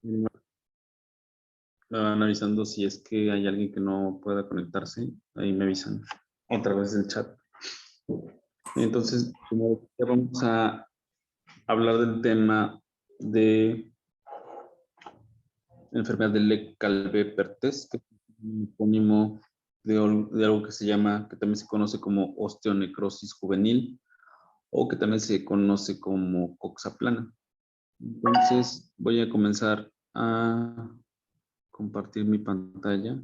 Me van avisando si es que hay alguien que no pueda conectarse. Ahí me avisan otra vez el chat. Entonces, como ya vamos a hablar del tema de enfermedad de Leckalbe-Perthes, que es un epónimo de algo que se llama, que también se conoce como osteonecrosis juvenil o que también se conoce como coxa plana. Entonces, voy a comenzar a compartir mi pantalla.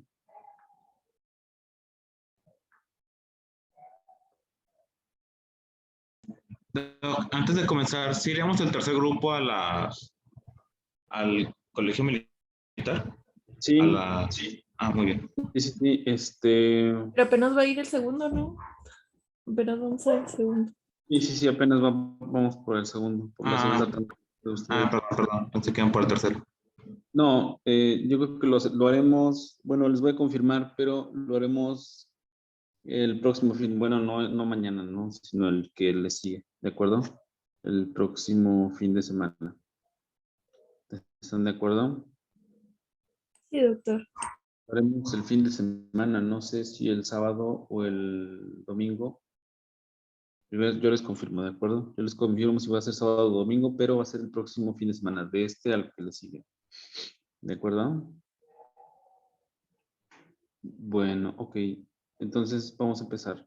Antes de comenzar, ¿sí iríamos el tercer grupo al colegio militar? Sí, Sí. Ah, muy bien. sí, Pero apenas va a ir el segundo, ¿no? Apenas vamos a ir el segundo. sí, apenas vamos por el segundo, por la segunda tanda de ustedes. Perdón, pensé que iban por el tercero. No, yo creo que lo haremos, bueno, les voy a confirmar, pero lo haremos el próximo fin, bueno, no mañana, ¿no? Sino el que le sigue, ¿de acuerdo? El próximo fin de semana. ¿Están de acuerdo? Sí, doctor. Lo haremos el fin de semana, no sé si el sábado o el domingo. Yo les confirmo, ¿de acuerdo? Yo les confirmo si va a ser sábado o domingo, pero va a ser el próximo fin de semana, de este al que le sigue. ¿De acuerdo? Bueno, ok. Entonces vamos a empezar.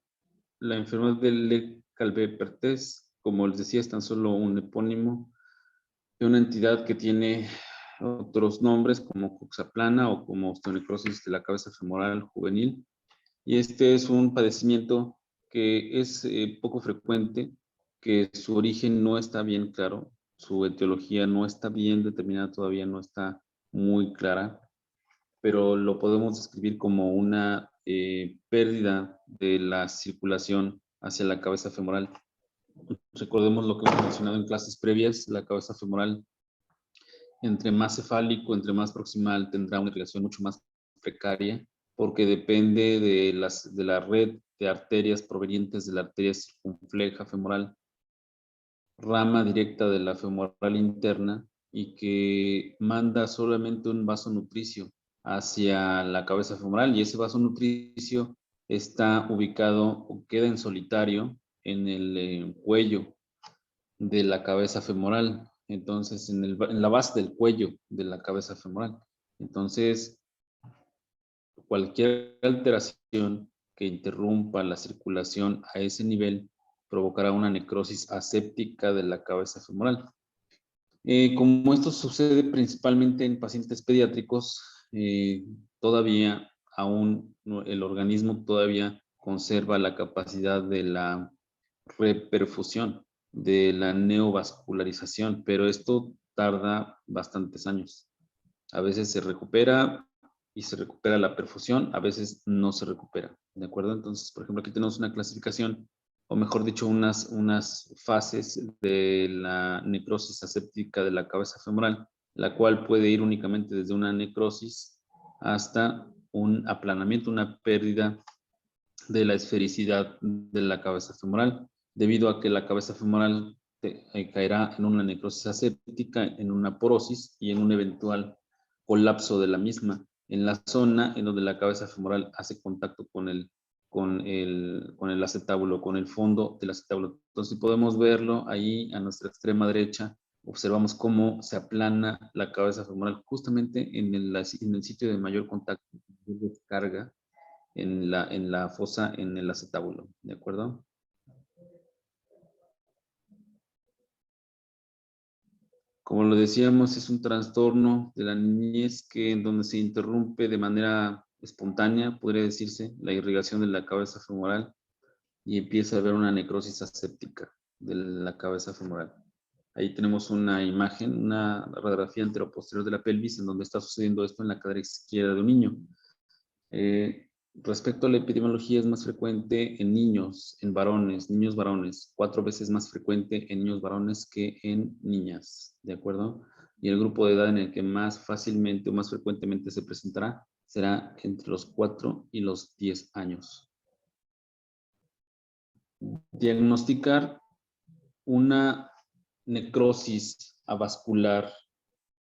La enfermedad de Leckalbe-Perthes, como les decía, es tan solo un epónimo de una entidad que tiene otros nombres como coxaplana o como osteonecrosis de la cabeza femoral juvenil. Y este es un padecimiento que es poco frecuente, que su origen no está bien claro, su etiología no está bien determinada todavía, no está muy clara, pero lo podemos describir como una pérdida de la circulación hacia la cabeza femoral. Recordemos lo que hemos mencionado en clases previas, la cabeza femoral, entre más cefálico, entre más proximal, tendrá una irrigación mucho más precaria, porque depende de la red de arterias provenientes de la arteria circunfleja femoral, rama directa de la femoral interna, y que manda solamente un vaso nutricio hacia la cabeza femoral, y ese vaso nutricio está ubicado o queda en solitario en el cuello de la cabeza femoral, entonces en la base del cuello de la cabeza femoral. Entonces, cualquier alteración que interrumpa la circulación a ese nivel provocará una necrosis aséptica de la cabeza femoral. Como esto sucede principalmente en pacientes pediátricos, todavía aún el organismo todavía conserva la capacidad de la reperfusión, de la neovascularización, pero esto tarda bastantes años. A veces se recupera y se recupera la perfusión, a veces no se recupera, ¿de acuerdo? Entonces, por ejemplo, aquí tenemos una clasificación, o mejor dicho, unas fases de la necrosis aséptica de la cabeza femoral, la cual puede ir únicamente desde una necrosis hasta un aplanamiento, una pérdida de la esfericidad de la cabeza femoral, debido a que la cabeza femoral caerá en una necrosis aséptica, en una porosis y en un eventual colapso de la misma, en la zona en donde la cabeza femoral hace contacto con el acetábulo, con el fondo del acetábulo. Entonces, si podemos verlo ahí a nuestra extrema derecha, observamos cómo se aplana la cabeza femoral justamente en el sitio de mayor contacto, de descarga en la fosa, en el acetábulo, ¿de acuerdo? Como lo decíamos, es un trastorno de la niñez que en donde se interrumpe de manera espontánea, podría decirse, la irrigación de la cabeza femoral y empieza a haber una necrosis aséptica de la cabeza femoral. Ahí tenemos una imagen, una radiografía anteroposterior de la pelvis en donde está sucediendo esto en la cadera izquierda de un niño. Respecto a la epidemiología, es más frecuente en niños, en varones, niños varones, 4 veces más frecuente en niños varones que en niñas, ¿de acuerdo? Y el grupo de edad en el que más fácilmente o más frecuentemente se presentará será entre los 4 y los 10 años. Diagnosticar una necrosis avascular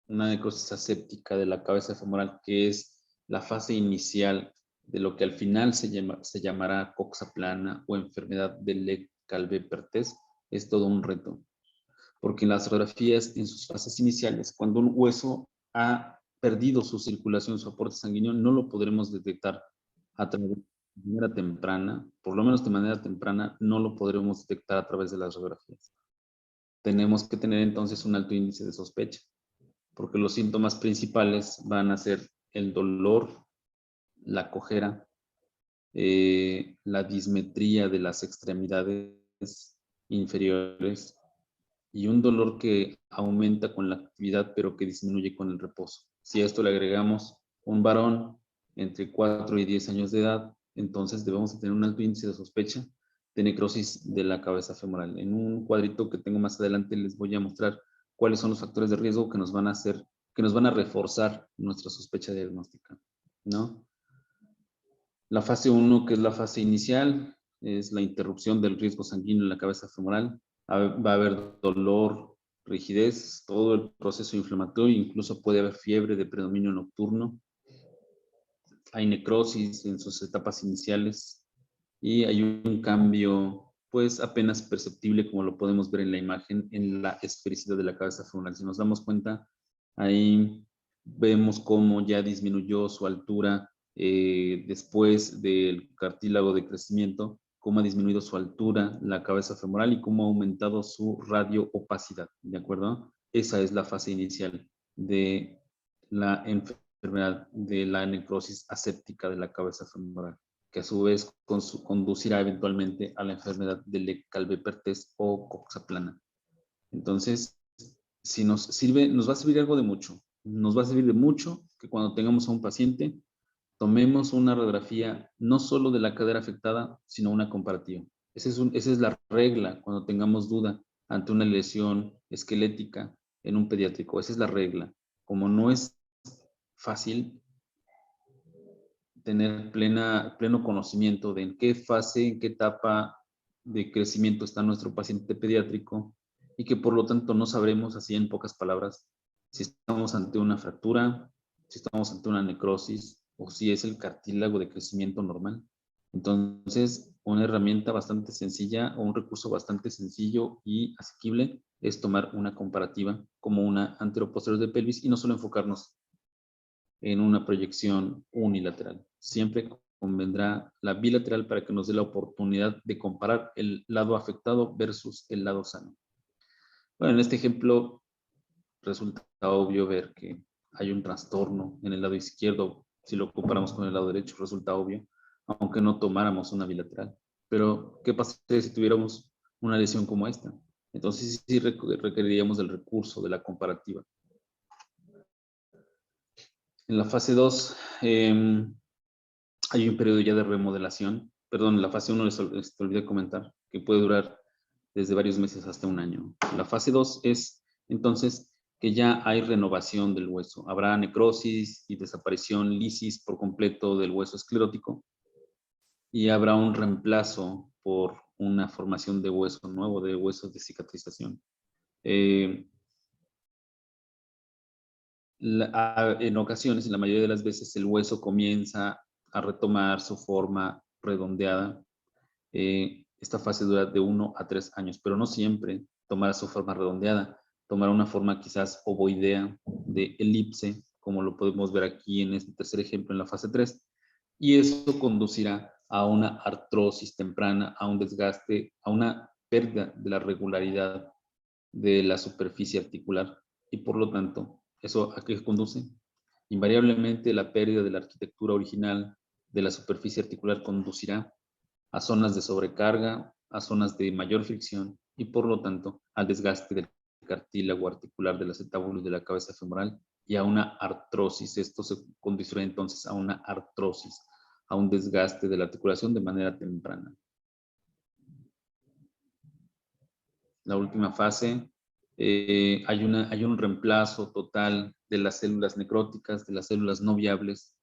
una necrosis aséptica de la cabeza femoral, que es la fase inicial de lo que al final se llamará coxa plana o enfermedad de Legg-Calvé-Perthes, es todo un reto. Porque en las radiografías, en sus fases iniciales, cuando un hueso ha perdido su circulación, su aporte sanguíneo, no lo podremos detectar a través de manera temprana, por lo menos de manera temprana, no lo podremos detectar a través de las radiografías. Tenemos que tener entonces un alto índice de sospecha, porque los síntomas principales van a ser el dolor, la cojera, la dismetría de las extremidades inferiores y un dolor que aumenta con la actividad pero que disminuye con el reposo. Si a esto le agregamos un varón entre 4 y 10 años de edad, entonces debemos tener un alto índice de sospecha de necrosis de la cabeza femoral. En un cuadrito que tengo más adelante les voy a mostrar cuáles son los factores de riesgo que nos van a hacer, que nos van a reforzar nuestra sospecha diagnóstica, ¿no? La fase 1, que es la fase inicial, es la interrupción del riesgo sanguíneo en la cabeza femoral. Va a haber dolor, rigidez, todo el proceso inflamatorio, incluso puede haber fiebre de predominio nocturno. Hay necrosis en sus etapas iniciales y hay un cambio pues apenas perceptible, como lo podemos ver en la imagen, en la esfericidad de la cabeza femoral. Si nos damos cuenta, ahí vemos cómo ya disminuyó su altura después del cartílago de crecimiento, cómo ha disminuido su altura la cabeza femoral y cómo ha aumentado su radio-opacidad, ¿de acuerdo? Esa es la fase inicial de la enfermedad de la necrosis aséptica de la cabeza femoral, que a su vez conducirá eventualmente a la enfermedad de Legg-Calvé-Perthes o coxa plana. Entonces, si nos sirve, nos va a servir algo de mucho. Nos va a servir de mucho que cuando tengamos a un paciente, tomemos una radiografía no solo de la cadera afectada, sino una comparativa. Esa es la regla cuando tengamos duda ante una lesión esquelética en un pediátrico. Esa es la regla. Como no es fácil tener pleno conocimiento de en qué fase, en qué etapa de crecimiento está nuestro paciente pediátrico y que por lo tanto no sabremos, así en pocas palabras, si estamos ante una fractura, si estamos ante una necrosis o si es el cartílago de crecimiento normal. Entonces, una herramienta bastante sencilla o un recurso bastante sencillo y asequible es tomar una comparativa como una anteroposterior de pelvis y no solo enfocarnos en una proyección unilateral. Siempre convendrá la bilateral para que nos dé la oportunidad de comparar el lado afectado versus el lado sano. Bueno, en este ejemplo resulta obvio ver que hay un trastorno en el lado izquierdo. Si lo comparamos con el lado derecho, resulta obvio, aunque no tomáramos una bilateral. Pero, ¿qué pasaría si tuviéramos una lesión como esta? Entonces sí requeriríamos del recurso de la comparativa. En la fase 2 hay un periodo ya de remodelación. Perdón, en la fase 1 les olvidé comentar que puede durar desde varios meses hasta un año. La fase 2 es entonces que ya hay renovación del hueso. Habrá necrosis y desaparición, lisis por completo del hueso esclerótico y habrá un reemplazo por una formación de hueso nuevo, de huesos de cicatrización. En ocasiones, en la mayoría de las veces, el hueso comienza a retomar su forma redondeada. Esta fase dura de 1 a 3 años, pero no siempre tomará su forma redondeada. Tomará una forma quizás ovoidea de elipse, como lo podemos ver aquí en este tercer ejemplo en la fase 3. Y eso conducirá a una artrosis temprana, a un desgaste, a una pérdida de la regularidad de la superficie articular y por lo tanto, ¿eso a qué conduce? Invariablemente la pérdida de la arquitectura original de la superficie articular conducirá a zonas de sobrecarga, a zonas de mayor fricción y por lo tanto al desgaste del cartílago articular del acetábulo de la cabeza femoral y a una artrosis. Esto se conducirá entonces a una artrosis, a un desgaste de la articulación de manera temprana. La última fase, hay un reemplazo total de las células necróticas, de las células no viables,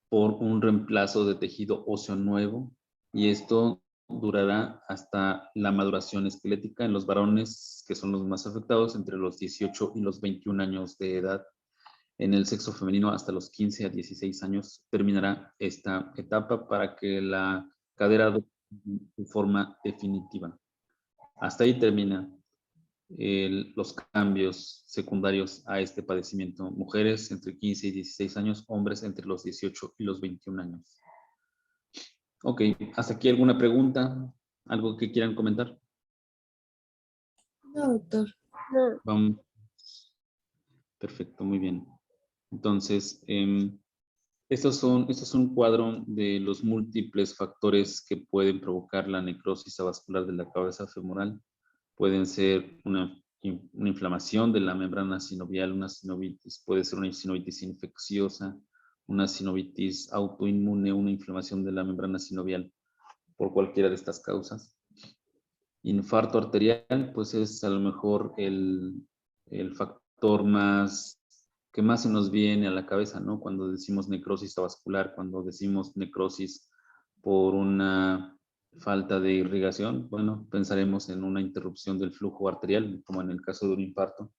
por un reemplazo de tejido óseo nuevo, y esto durará hasta la maduración esquelética en los varones, que son los más afectados, entre los 18 y los 21 años de edad. En el sexo femenino, hasta los 15 a 16 años terminará esta etapa para que la cadera adopte su forma definitiva. Hasta ahí termina los cambios secundarios a este padecimiento. Mujeres entre 15 y 16 años, hombres entre los 18 y los 21 años. Ok, ¿hasta aquí alguna pregunta? ¿Algo que quieran comentar? No, doctor. Vamos. Perfecto, muy bien. Entonces, este es un cuadro de los múltiples factores que pueden provocar la necrosis avascular de la cabeza femoral. Pueden ser una inflamación de la membrana sinovial, una sinovitis, puede ser una sinovitis infecciosa, una sinovitis autoinmune, una inflamación de la membrana sinovial por cualquiera de estas causas. Infarto arterial, pues es a lo mejor el factor que más se nos viene a la cabeza, ¿no? Cuando decimos necrosis avascular, cuando decimos necrosis por una falta de irrigación, bueno, pensaremos en una interrupción del flujo arterial, como en el caso de un infarto.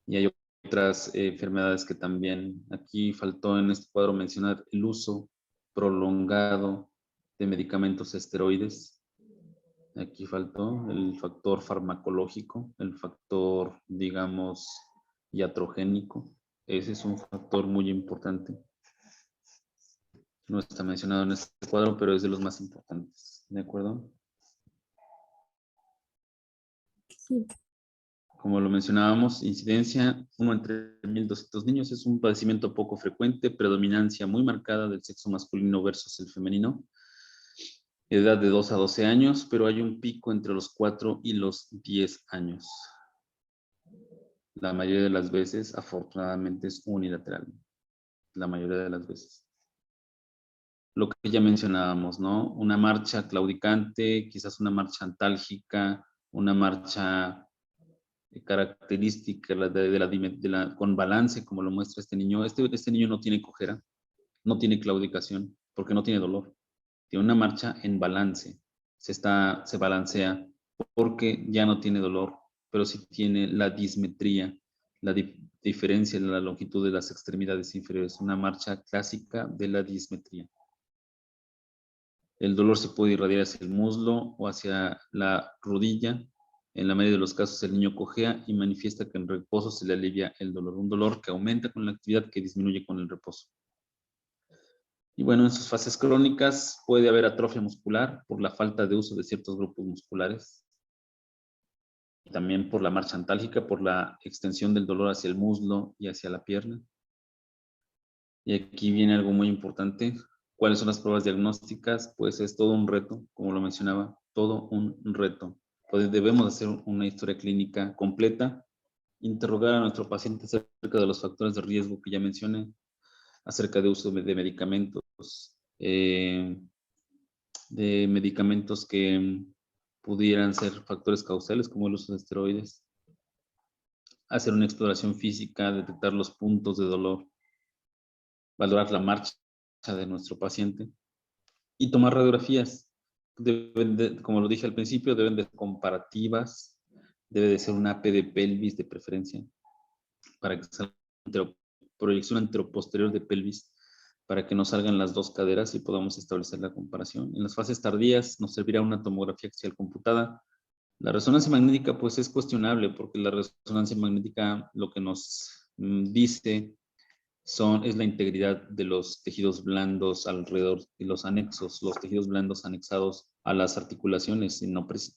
Y hay otras enfermedades que también, aquí faltó en este cuadro mencionar el uso prolongado de medicamentos esteroides. Aquí faltó el factor farmacológico, el factor, digamos, iatrogénico. Ese es un factor muy importante. No está mencionado en este cuadro, pero es de los más importantes. ¿De acuerdo? Sí. Como lo mencionábamos, incidencia 1 entre 1.200 niños. Es un padecimiento poco frecuente, predominancia muy marcada del sexo masculino versus el femenino. Edad de 2 a 12 años, pero hay un pico entre los 4 y los 10 años. La mayoría de las veces, afortunadamente, es unilateral. La mayoría de las veces. Lo que ya mencionábamos, ¿no? Una marcha claudicante, quizás una marcha antálgica, una marcha característica con balance, como lo muestra este niño. Este niño no tiene cojera, no tiene claudicación, porque no tiene dolor. Tiene una marcha en balance. Se balancea porque ya no tiene dolor, pero sí tiene la dismetría, la diferencia en la longitud de las extremidades inferiores. Una marcha clásica de la dismetría. El dolor se puede irradiar hacia el muslo o hacia la rodilla. En la mayoría de los casos el niño cojea y manifiesta que en reposo se le alivia el dolor. Un dolor que aumenta con la actividad, que disminuye con el reposo. Y bueno, en sus fases crónicas puede haber atrofia muscular por la falta de uso de ciertos grupos musculares. Y también por la marcha antálgica, por la extensión del dolor hacia el muslo y hacia la pierna. Y aquí viene algo muy importante. ¿Cuáles son las pruebas diagnósticas? Pues es todo un reto, como lo mencionaba, todo un reto. Pues debemos hacer una historia clínica completa, interrogar a nuestro paciente acerca de los factores de riesgo que ya mencioné, acerca de uso de medicamentos, que pudieran ser factores causales, como el uso de esteroides, hacer una exploración física, detectar los puntos de dolor, valorar la marcha de nuestro paciente y tomar radiografías. Como lo dije al principio, deben de ser comparativas, debe de ser una AP de pelvis de preferencia, para que salga proyección anteroposterior de pelvis, para que nos salgan las dos caderas y podamos establecer la comparación. En las fases tardías nos servirá una tomografía axial computada. La resonancia magnética pues es cuestionable, porque la resonancia magnética lo que nos dice es la integridad de los tejidos blandos alrededor y los anexos, los tejidos blandos anexados a las articulaciones,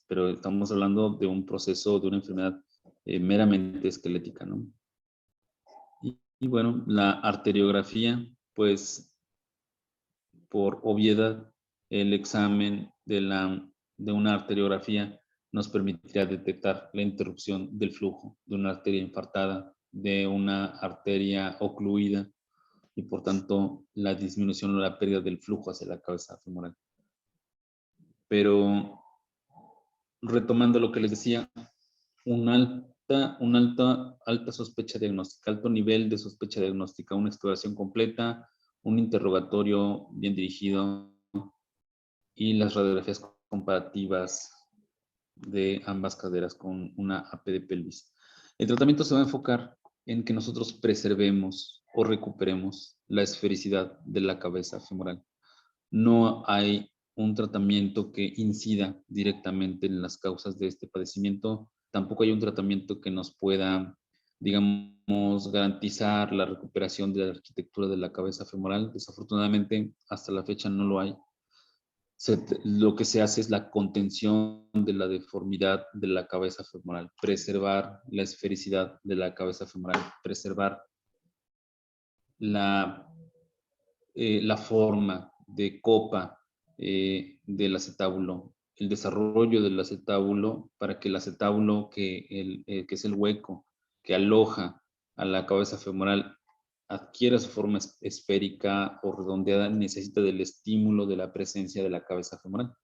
pero estamos hablando de un proceso, de una enfermedad meramente esquelética, ¿no? Y bueno, la arteriografía, pues por obviedad, el examen de una arteriografía nos permitirá detectar la interrupción del flujo de una arteria infartada, de una arteria ocluida y por tanto la disminución o la pérdida del flujo hacia la cabeza femoral. Pero retomando lo que les decía, una alta sospecha diagnóstica, alto nivel de sospecha diagnóstica, una exploración completa, un interrogatorio bien dirigido y las radiografías comparativas de ambas caderas con una AP de pelvis. El tratamiento se va a enfocar en que nosotros preservemos o recuperemos la esfericidad de la cabeza femoral. No hay un tratamiento que incida directamente en las causas de este padecimiento. Tampoco hay un tratamiento que nos pueda, digamos, garantizar la recuperación de la arquitectura de la cabeza femoral. Desafortunadamente, hasta la fecha no lo hay. Lo que se hace es la contención de la deformidad de la cabeza femoral, preservar la esfericidad de la cabeza femoral, preservar la forma de copa del acetábulo, el desarrollo del acetábulo para que el acetábulo, que es el hueco que aloja a la cabeza femoral, adquiera su forma esférica o redondeada, necesita del estímulo de la presencia de la cabeza femoral.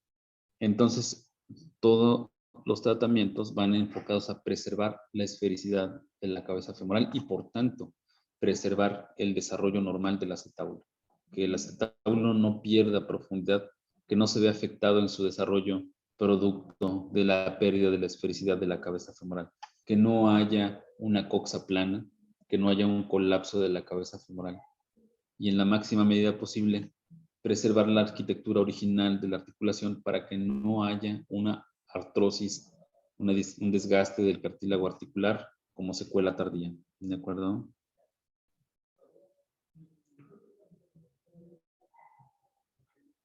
Entonces, todos los tratamientos van enfocados a preservar la esfericidad de la cabeza femoral y, por tanto, preservar el desarrollo normal del acetábulo. Que el acetábulo no pierda profundidad, que no se vea afectado en su desarrollo producto de la pérdida de la esfericidad de la cabeza femoral. Que no haya una coxa plana, que no haya un colapso de la cabeza femoral. Y en la máxima medida posible, preservar la arquitectura original de la articulación para que no haya una artrosis, un desgaste del cartílago articular como secuela tardía. ¿De acuerdo?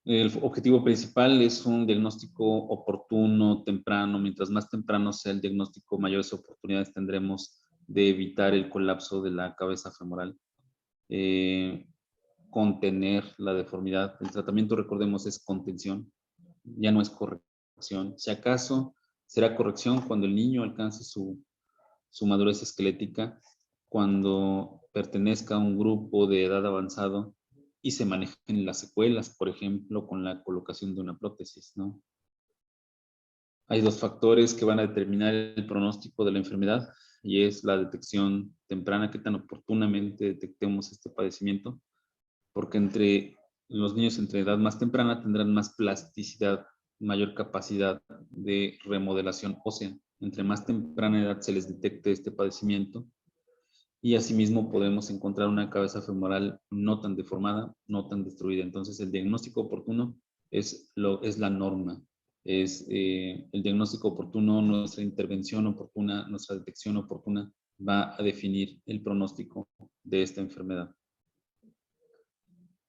El objetivo principal es un diagnóstico oportuno, temprano. Mientras más temprano sea el diagnóstico, mayores oportunidades tendremos de evitar el colapso de la cabeza femoral. Contener la deformidad. El tratamiento, recordemos, es contención, ya no es corrección. Si acaso será corrección cuando el niño alcance su madurez esquelética, cuando pertenezca a un grupo de edad avanzado y se manejen las secuelas, por ejemplo, con la colocación de una prótesis, ¿no? Hay dos factores que van a determinar el pronóstico de la enfermedad y es la detección temprana, qué tan oportunamente detectemos este padecimiento, porque entre los niños entre edad más temprana tendrán más plasticidad, mayor capacidad de remodelación ósea. Entre más temprana edad se les detecte este padecimiento, y asimismo podemos encontrar una cabeza femoral no tan deformada, no tan destruida. Entonces el diagnóstico oportuno es la norma. Es el diagnóstico oportuno, nuestra intervención oportuna, nuestra detección oportuna va a definir el pronóstico de esta enfermedad.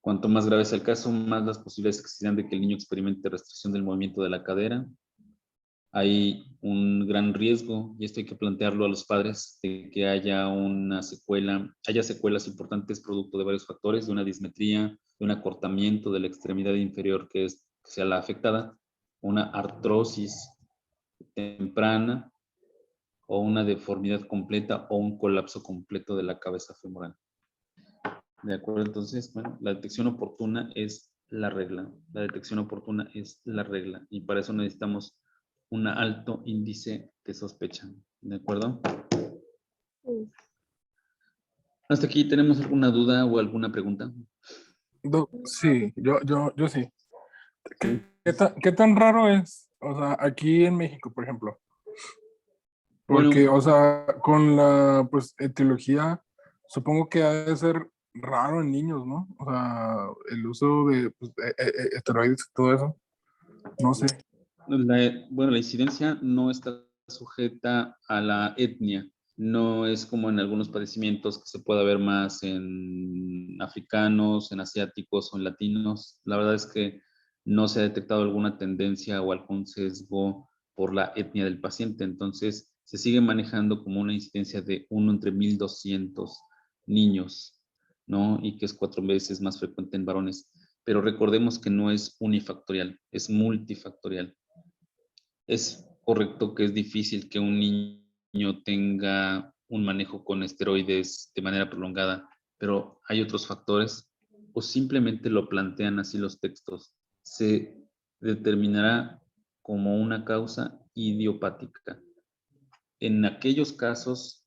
Cuanto más grave sea el caso, más las posibilidades existirán de que el niño experimente restricción del movimiento de la cadera. Hay un gran riesgo, y esto hay que plantearlo a los padres, de que haya una secuela, haya secuelas importantes producto de varios factores, de una dismetría, de un acortamiento de la extremidad inferior que sea la afectada, una artrosis temprana o una deformidad completa o un colapso completo de la cabeza femoral. ¿De acuerdo? Entonces, bueno, la detección oportuna es la regla. La detección oportuna es la regla. Y para eso necesitamos un alto índice de sospecha. ¿De acuerdo? ¿Hasta aquí tenemos alguna duda o alguna pregunta? Sí, yo sí. ¿Qué tan raro es? O sea, aquí en México, por ejemplo. Porque, Bueno, o sea, con la pues etiología, supongo que ha de ser raro en niños, ¿no? O sea, el uso de pues, esteroides y todo eso. No sé. la incidencia no está sujeta a la etnia. No es como en algunos padecimientos que se pueda ver más en africanos, en asiáticos o en latinos. La verdad es que no se ha detectado alguna tendencia o algún sesgo por la etnia del paciente. Entonces, se sigue manejando como una incidencia de 1 entre 1,200 niños, ¿no? Y que es 4 veces más frecuente en varones. Pero recordemos que no es unifactorial, es multifactorial. Es correcto que es difícil que un niño tenga un manejo con esteroides de manera prolongada, pero hay otros factores o simplemente lo plantean así los textos. Se determinará como una causa idiopática. En aquellos casos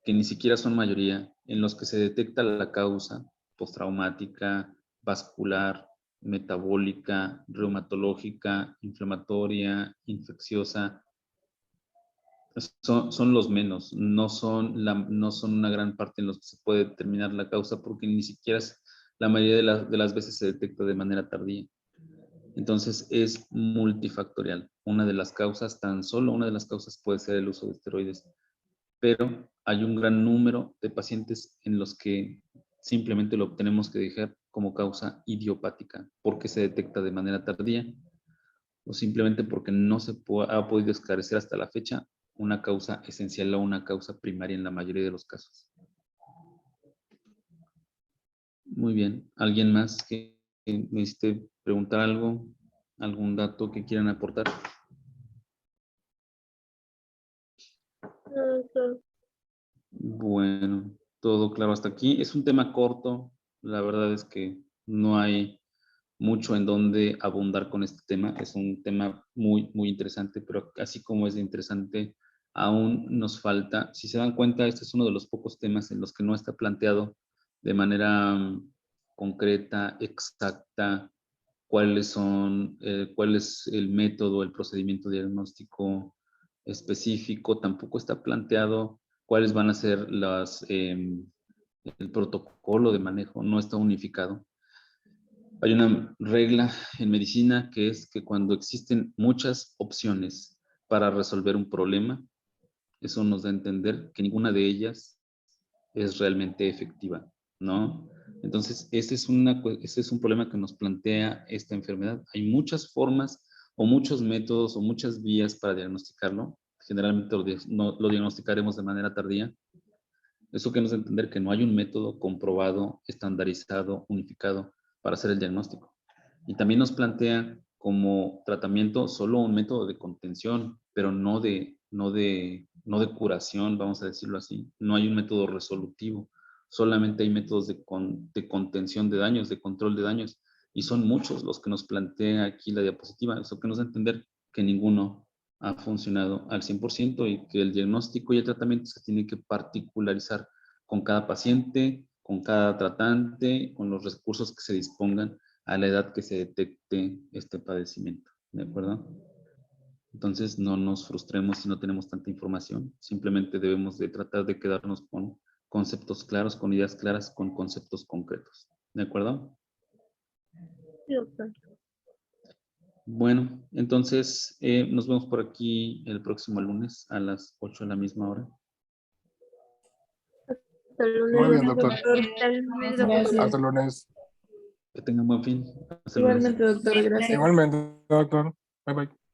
que ni siquiera son mayoría, en los que se detecta la causa postraumática, vascular metabólica, reumatológica, inflamatoria, infecciosa, son los menos, no son una gran parte en los que se puede determinar la causa porque ni siquiera la mayoría de las veces se detecta de manera tardía. Entonces es multifactorial. Tan solo una de las causas puede ser el uso de esteroides, pero hay un gran número de pacientes en los que simplemente lo tenemos que dejar como causa idiopática porque se detecta de manera tardía o simplemente porque no se ha podido esclarecer hasta la fecha una causa esencial o una causa primaria en la mayoría de los casos. Muy bien. ¿Alguien más que necesite preguntar algo? ¿Algún dato que quieran aportar? Bueno, todo claro hasta aquí. Es un tema corto. La verdad es que no hay mucho en donde abundar con este tema. Es un tema muy, muy interesante, pero así como es interesante, aún nos falta, si se dan cuenta, este es uno de los pocos temas en los que no está planteado de manera concreta, exacta, cuál es el método, el procedimiento diagnóstico específico, tampoco está planteado cuáles van a ser el protocolo de manejo, no está unificado. Hay una regla en medicina que es que cuando existen muchas opciones para resolver un problema, eso nos da a entender que ninguna de ellas es realmente efectiva, ¿no? Entonces, ese es un problema que nos plantea esta enfermedad. Hay muchas formas o muchos métodos o muchas vías para diagnosticarlo. Generalmente lo diagnosticaremos de manera tardía. Eso que nos da a entender que no hay un método comprobado, estandarizado, unificado para hacer el diagnóstico. Y también nos plantea como tratamiento solo un método de contención, pero no de curación, vamos a decirlo así. No hay un método resolutivo, solamente hay métodos de contención de daños, de control de daños, y son muchos los que nos plantea aquí la diapositiva. Eso que nos da a entender que ninguno ha funcionado al 100% y que el diagnóstico y el tratamiento se tiene que particularizar con cada paciente, con cada tratante, con los recursos que se dispongan a la edad que se detecte este padecimiento, ¿de acuerdo? Entonces no nos frustremos si no tenemos tanta información, simplemente debemos de tratar de quedarnos con conceptos claros, con ideas claras, con conceptos concretos, ¿de acuerdo? Sí, doctor. Bueno, entonces nos vemos por aquí el próximo lunes a las 8 de la misma hora. Hasta el lunes, Muy bien, doctor. Hasta el lunes, doctor. Gracias. Hasta el lunes. Que tengan buen fin. Hasta el lunes. Igualmente, doctor, gracias. Igualmente, doctor. Bye bye.